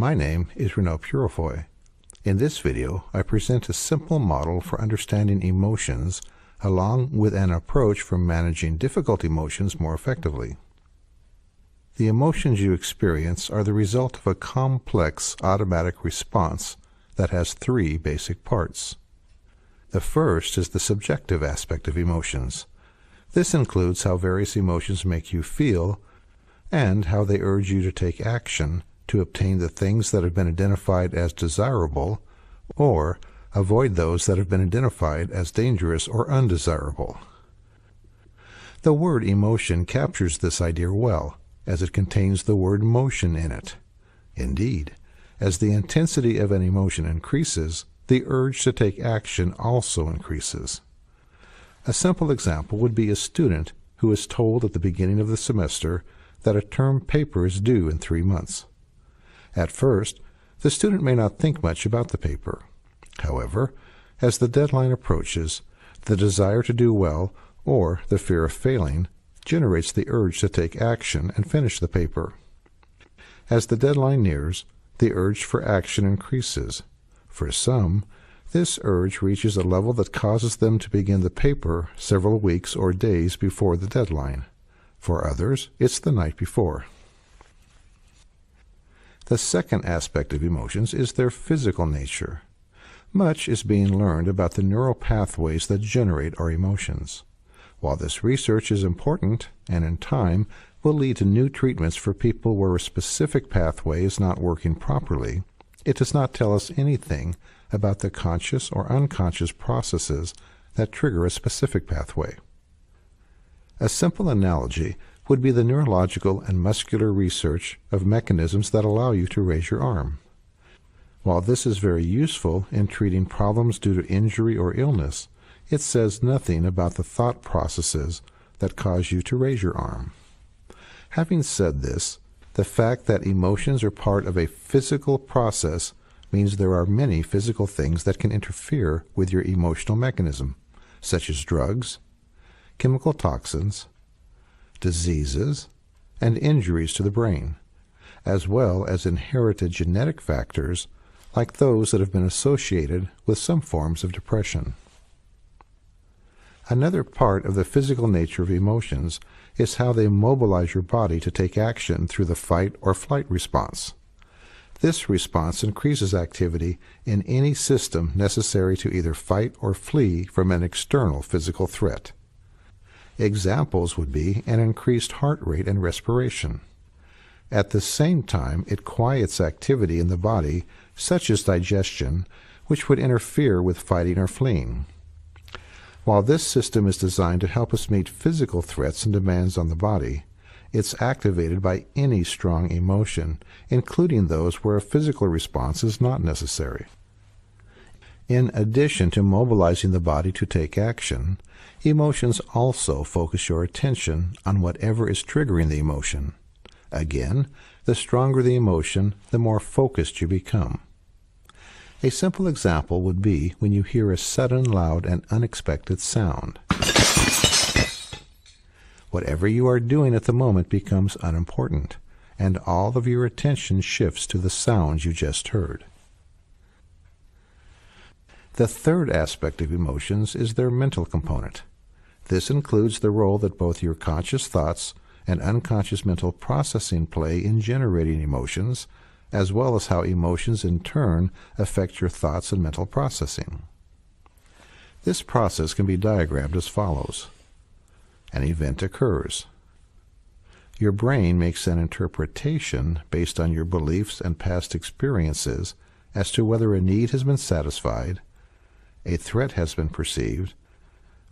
My name is Renaud Purifoy. In this video, I present a simple model for understanding emotions along with an approach for managing difficult emotions more effectively. The emotions you experience are the result of a complex automatic response that has three basic parts. The first is the subjective aspect of emotions. This includes how various emotions make you feel and how they urge you to take action to obtain the things that have been identified as desirable or avoid those that have been identified as dangerous or undesirable. The word emotion captures this idea well, as it contains the word motion in it. Indeed, as the intensity of an emotion increases, the urge to take action also increases. A simple example would be a student who is told at the beginning of the semester that a term paper is due in 3 months. At first, the student may not think much about the paper. However, as the deadline approaches, the desire to do well or the fear of failing generates the urge to take action and finish the paper. As the deadline nears, the urge for action increases. For some, this urge reaches a level that causes them to begin the paper several weeks or days before the deadline. For others, it's the night before. The second aspect of emotions is their physical nature. Much is being learned about the neural pathways that generate our emotions. While this research is important and in time will lead to new treatments for people where a specific pathway is not working properly, it does not tell us anything about the conscious or unconscious processes that trigger a specific pathway. A simple analogy would be the neurological and muscular research of mechanisms that allow you to raise your arm. While this is very useful in treating problems due to injury or illness, it says nothing about the thought processes that cause you to raise your arm. Having said this, the fact that emotions are part of a physical process means there are many physical things that can interfere with your emotional mechanism, such as drugs, chemical toxins, diseases, and injuries to the brain, as well as inherited genetic factors like those that have been associated with some forms of depression. Another part of the physical nature of emotions is how they mobilize your body to take action through the fight or flight response. This response increases activity in any system necessary to either fight or flee from an external physical threat. Examples would be an increased heart rate and respiration. At the same time, it quiets activity in the body, such as digestion, which would interfere with fighting or fleeing. While this system is designed to help us meet physical threats and demands on the body, it's activated by any strong emotion, including those where a physical response is not necessary. In addition to mobilizing the body to take action, emotions also focus your attention on whatever is triggering the emotion. Again, the stronger the emotion, the more focused you become. A simple example would be when you hear a sudden, loud, and unexpected sound. Whatever you are doing at the moment becomes unimportant, and all of your attention shifts to the sounds you just heard. The third aspect of emotions is their mental component. This includes the role that both your conscious thoughts and unconscious mental processing play in generating emotions, as well as how emotions in turn affect your thoughts and mental processing. This process can be diagrammed as follows. An event occurs. Your brain makes an interpretation based on your beliefs and past experiences as to whether a need has been satisfied, a threat has been perceived,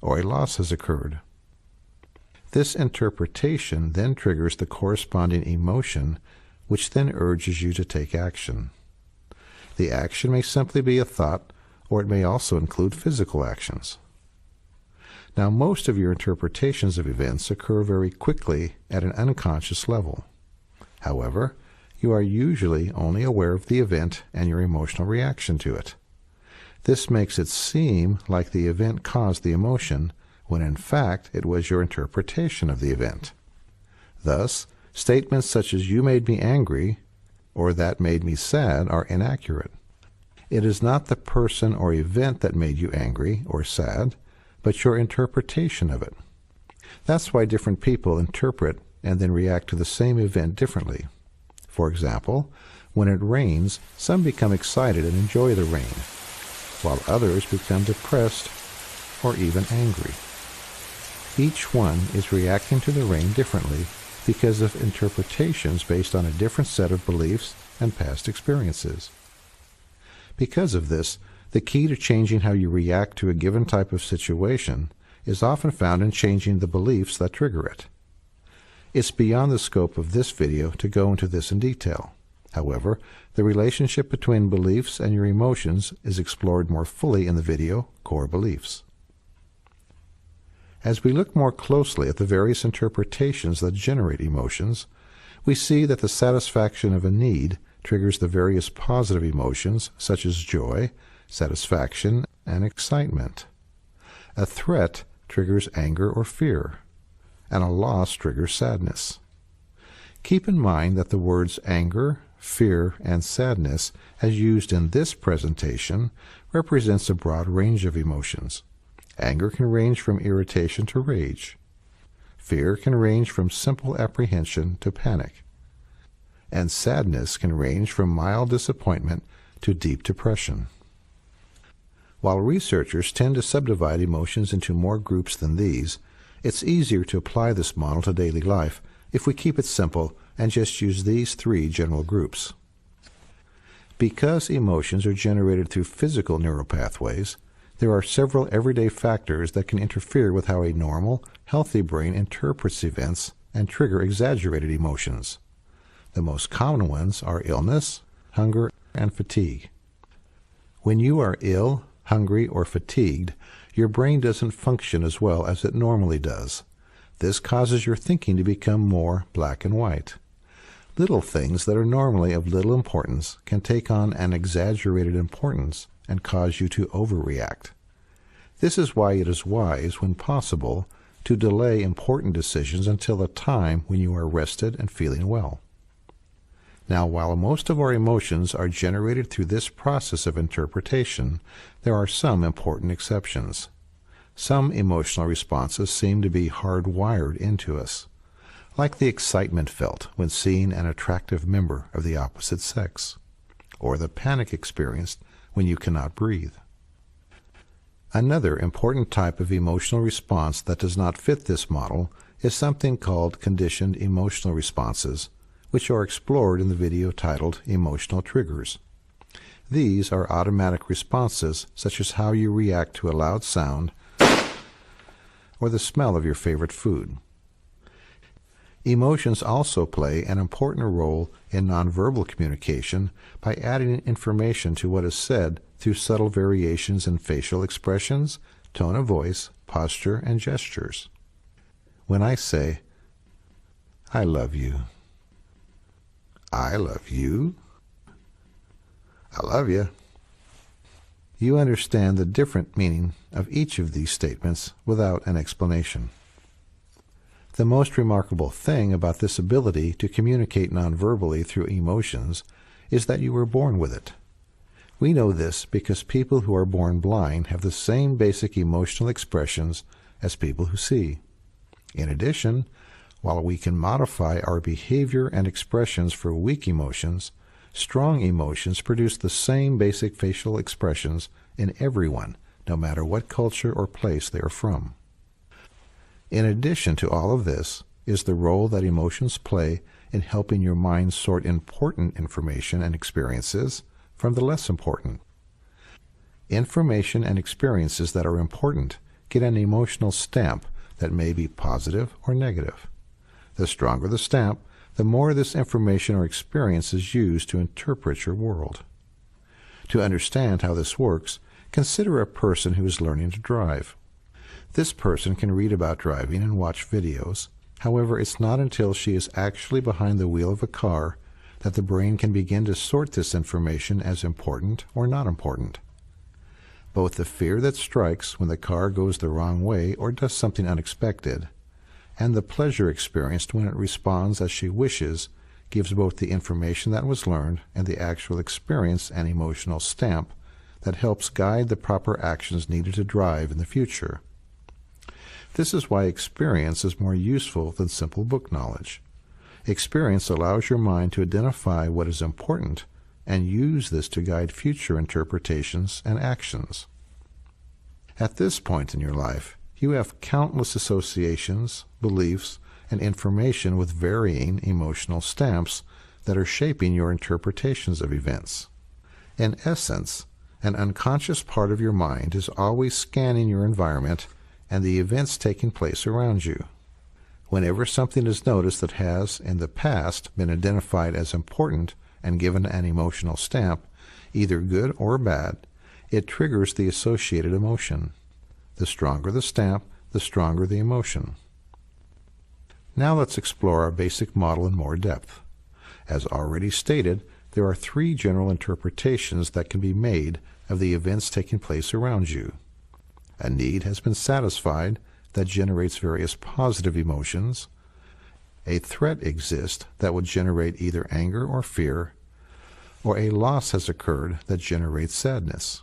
or a loss has occurred. This interpretation then triggers the corresponding emotion, which then urges you to take action. The action may simply be a thought, or it may also include physical actions. Now, most of your interpretations of events occur very quickly at an unconscious level. However, you are usually only aware of the event and your emotional reaction to it. This makes it seem like the event caused the emotion, when in fact it was your interpretation of the event. Thus, statements such as "you made me angry" or that made me sad are inaccurate. It is not the person or event that made you angry or sad, but your interpretation of it. That's why different people interpret and then react to the same event differently. For example, when it rains, some become excited and enjoy the rain, while others become depressed or even angry. Each one is reacting to the rain differently because of interpretations based on a different set of beliefs and past experiences. Because of this, the key to changing how you react to a given type of situation is often found in changing the beliefs that trigger it. It's beyond the scope of this video to go into this in detail. However, the relationship between beliefs and your emotions is explored more fully in the video Core Beliefs. As we look more closely at the various interpretations that generate emotions, we see that the satisfaction of a need triggers the various positive emotions such as joy, satisfaction, and excitement. A threat triggers anger or fear, and a loss triggers sadness. Keep in mind that the words anger, fear, and sadness, as used in this presentation, represents a broad range of emotions. Anger can range from irritation to rage. Fear can range from simple apprehension to panic. And sadness can range from mild disappointment to deep depression. While researchers tend to subdivide emotions into more groups than these, it's easier to apply this model to daily life if we keep it simple and just use these three general groups. Because emotions are generated through physical neural pathways, there are several everyday factors that can interfere with how a normal, healthy brain interprets events and trigger exaggerated emotions. The most common ones are illness, hunger, and fatigue. When you are ill, hungry, or fatigued, your brain doesn't function as well as it normally does. This causes your thinking to become more black and white. Little things that are normally of little importance can take on an exaggerated importance and cause you to overreact. This is why it is wise, when possible, to delay important decisions until a time when you are rested and feeling well. Now, while most of our emotions are generated through this process of interpretation, there are some important exceptions. Some emotional responses seem to be hardwired into us, like the excitement felt when seeing an attractive member of the opposite sex, or the panic experienced when you cannot breathe. Another important type of emotional response that does not fit this model is something called conditioned emotional responses, which are explored in the video titled Emotional Triggers. These are automatic responses such as how you react to a loud sound or the smell of your favorite food. Emotions also play an important role in nonverbal communication by adding information to what is said through subtle variations in facial expressions, tone of voice, posture, and gestures. When I say, "I love you," "I love you," "I love you," you understand the different meaning of each of these statements without an explanation. The most remarkable thing about this ability to communicate nonverbally through emotions is that you were born with it. We know this because people who are born blind have the same basic emotional expressions as people who see. In addition, while we can modify our behavior and expressions for weak emotions, strong emotions produce the same basic facial expressions in everyone, no matter what culture or place they are from. In addition to all of this is the role that emotions play in helping your mind sort important information and experiences from the less important. Information and experiences that are important get an emotional stamp that may be positive or negative. The stronger the stamp, the more this information or experience is used to interpret your world. To understand how this works, consider a person who is learning to drive. This person can read about driving and watch videos. However, it's not until she is actually behind the wheel of a car that the brain can begin to sort this information as important or not important. Both the fear that strikes when the car goes the wrong way or does something unexpected, and the pleasure experienced when it responds as she wishes, gives both the information that was learned and the actual experience and emotional stamp that helps guide the proper actions needed to drive in the future. This is why experience is more useful than simple book knowledge. Experience allows your mind to identify what is important and use this to guide future interpretations and actions. At this point in your life, you have countless associations, beliefs, and information with varying emotional stamps that are shaping your interpretations of events. In essence, an unconscious part of your mind is always scanning your environment and the events taking place around you. Whenever something is noticed that has, in the past, been identified as important and given an emotional stamp, either good or bad, it triggers the associated emotion. The stronger the stamp, the stronger the emotion. Now let's explore our basic model in more depth. As already stated, there are three general interpretations that can be made of the events taking place around you. A need has been satisfied that generates various positive emotions. A threat exists that would generate either anger or fear, or a loss has occurred that generates sadness.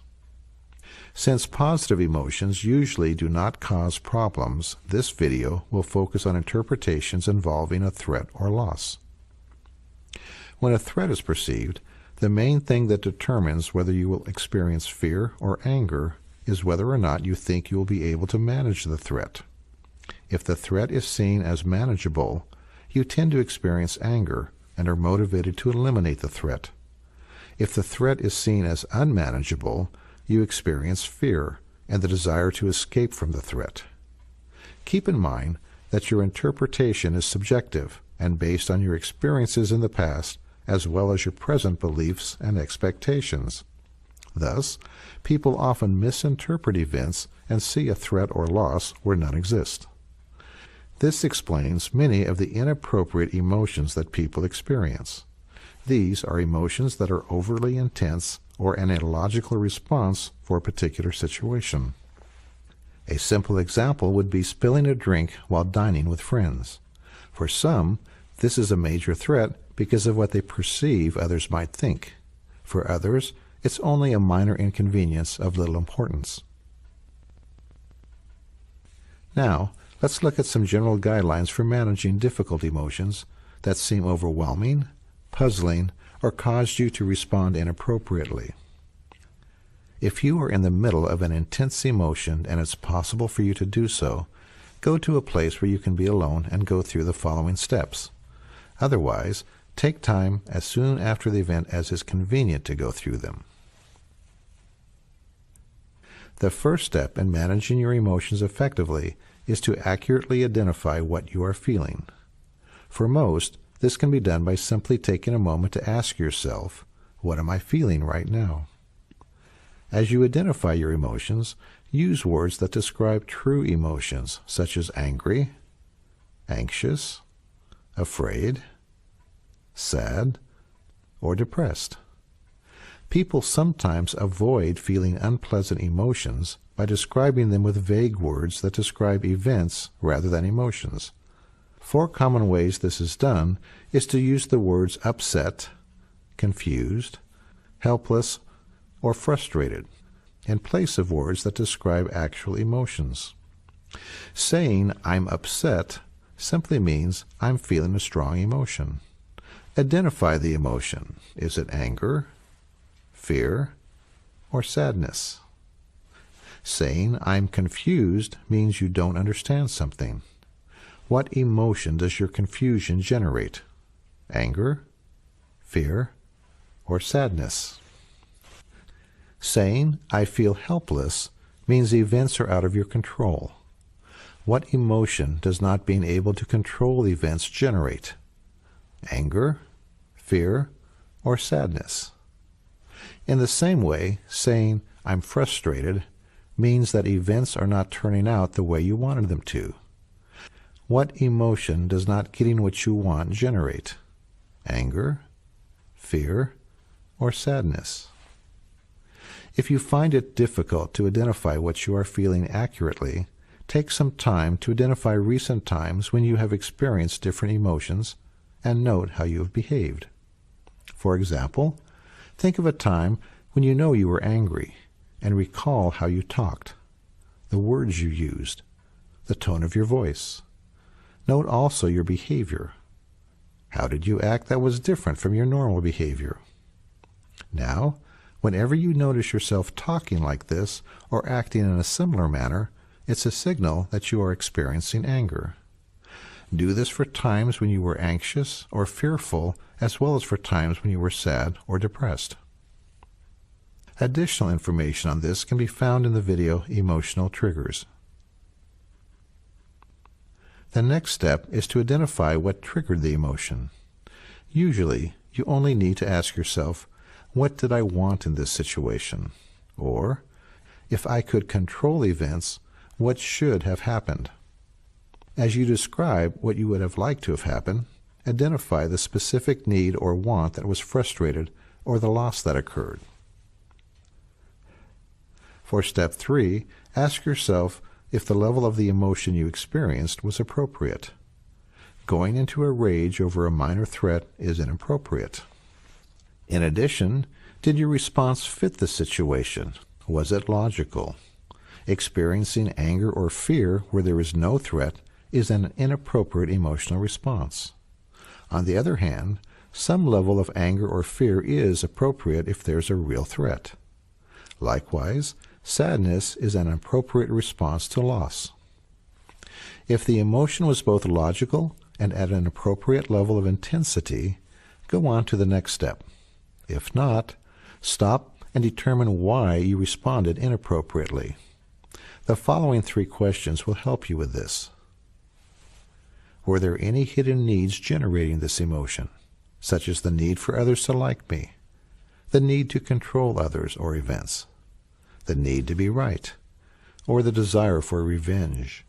Since positive emotions usually do not cause problems, this video will focus on interpretations involving a threat or loss. When a threat is perceived, the main thing that determines whether you will experience fear or anger is whether or not you think you will be able to manage the threat. If the threat is seen as manageable, you tend to experience anger and are motivated to eliminate the threat. If the threat is seen as unmanageable, you experience fear and the desire to escape from the threat. Keep in mind that your interpretation is subjective and based on your experiences in the past as well as your present beliefs and expectations. Thus, people often misinterpret events and see a threat or loss where none exist. This explains many of the inappropriate emotions that people experience. These are emotions that are overly intense or an illogical response for a particular situation. A simple example would be spilling a drink while dining with friends. For some, this is a major threat because of what they perceive others might think. For others, it's only a minor inconvenience of little importance. Now, let's look at some general guidelines for managing difficult emotions that seem overwhelming, puzzling, or cause you to respond inappropriately. If you are in the middle of an intense emotion and it's possible for you to do so, go to a place where you can be alone and go through the following steps. Otherwise, take time as soon after the event as is convenient to go through them. The first step in managing your emotions effectively is to accurately identify what you are feeling. For most, this can be done by simply taking a moment to ask yourself, what am I feeling right now? As you identify your emotions, use words that describe true emotions, such as angry, anxious, afraid, sad, or depressed. People sometimes avoid feeling unpleasant emotions by describing them with vague words that describe events rather than emotions. 4 common ways this is done is to use the words upset, confused, helpless, or frustrated in place of words that describe actual emotions. Saying I'm upset simply means I'm feeling a strong emotion. Identify the emotion. Is it anger, fear, or sadness? Saying I'm confused means you don't understand something. What emotion does your confusion generate? Anger, fear, or sadness? Saying I feel helpless means events are out of your control. What emotion does not being able to control events generate? Anger, fear, or sadness? In the same way, saying I'm frustrated means that events are not turning out the way you wanted them to. What emotion does not getting what you want generate? Anger, fear, or sadness? If you find it difficult to identify what you are feeling accurately, take some time to identify recent times when you have experienced different emotions and note how you have behaved. For example, think of a time when you know you were angry and recall how you talked, the words you used, the tone of your voice. Note also your behavior. How did you act that was different from your normal behavior? Now, whenever you notice yourself talking like this or acting in a similar manner, it's a signal that you are experiencing anger. Do this for times when you were anxious or fearful, as well as for times when you were sad or depressed. Additional information on this can be found in the video Emotional Triggers. The next step is to identify what triggered the emotion. Usually, you only need to ask yourself, what did I want in this situation? Or, if I could control events, what should have happened? As you describe what you would have liked to have happened, identify the specific need or want that was frustrated or the loss that occurred. For step 3, ask yourself if the level of the emotion you experienced was appropriate. Going into a rage over a minor threat is inappropriate. In addition, did your response fit the situation? Was it logical? Experiencing anger or fear where there is no threat is an inappropriate emotional response. On the other hand, some level of anger or fear is appropriate if there's a real threat. Likewise, sadness is an appropriate response to loss. If the emotion was both logical and at an appropriate level of intensity, go on to the next step. If not, stop and determine why you responded inappropriately. The following 3 questions will help you with this. Were there any hidden needs generating this emotion, such as the need for others to like me, the need to control others or events, the need to be right, or the desire for revenge?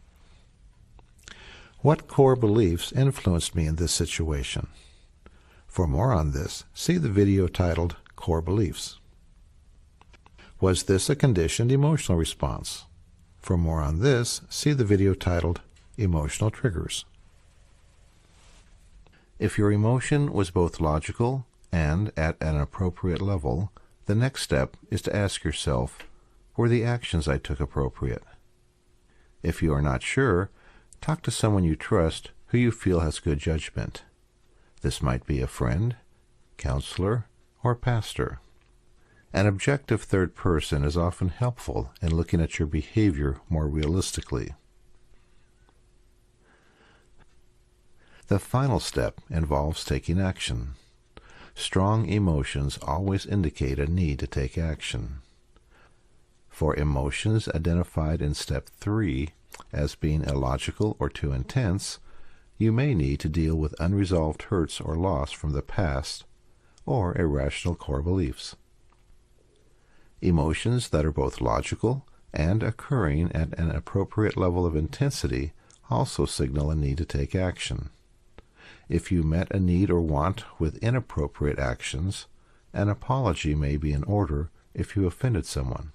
What core beliefs influenced me in this situation? For more on this, see the video titled Core Beliefs. Was this a conditioned emotional response? For more on this, see the video titled Emotional Triggers. If your emotion was both logical and at an appropriate level, the next step is to ask yourself, were the actions I took appropriate? If you are not sure, talk to someone you trust who you feel has good judgment. This might be a friend, counselor, or pastor. An objective third person is often helpful in looking at your behavior more realistically. The final step involves taking action. Strong emotions always indicate a need to take action. For emotions identified in step 3 as being illogical or too intense, you may need to deal with unresolved hurts or loss from the past or irrational core beliefs. Emotions that are both logical and occurring at an appropriate level of intensity also signal a need to take action. If you met a need or want with inappropriate actions, an apology may be in order if you offended someone.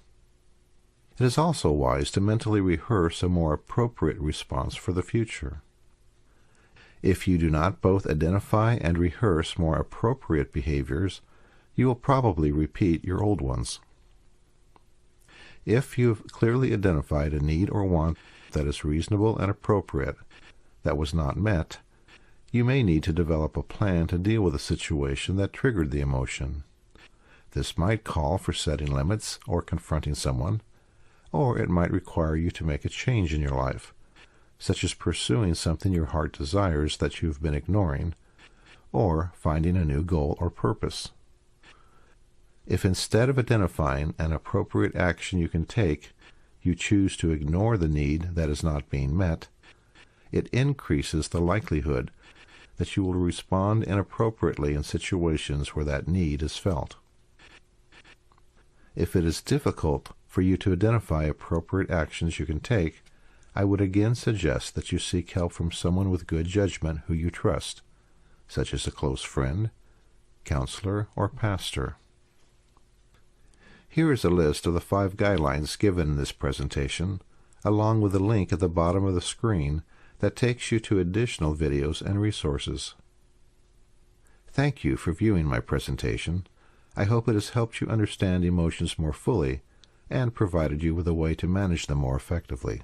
It is also wise to mentally rehearse a more appropriate response for the future. If you do not both identify and rehearse more appropriate behaviors, you will probably repeat your old ones. If you have clearly identified a need or want that is reasonable and appropriate that was not met, you may need to develop a plan to deal with a situation that triggered the emotion. This might call for setting limits or confronting someone, or it might require you to make a change in your life, such as pursuing something your heart desires that you've been ignoring, or finding a new goal or purpose. If instead of identifying an appropriate action you can take, you choose to ignore the need that is not being met, it increases the likelihood that you will respond inappropriately in situations where that need is felt. If it is difficult for you to identify appropriate actions you can take, I would again suggest that you seek help from someone with good judgment who you trust, such as a close friend, counselor, or pastor. Here is a list of the 5 guidelines given in this presentation, along with a link at the bottom of the screen that takes you to additional videos and resources. Thank you for viewing my presentation. I hope it has helped you understand emotions more fully and provided you with a way to manage them more effectively.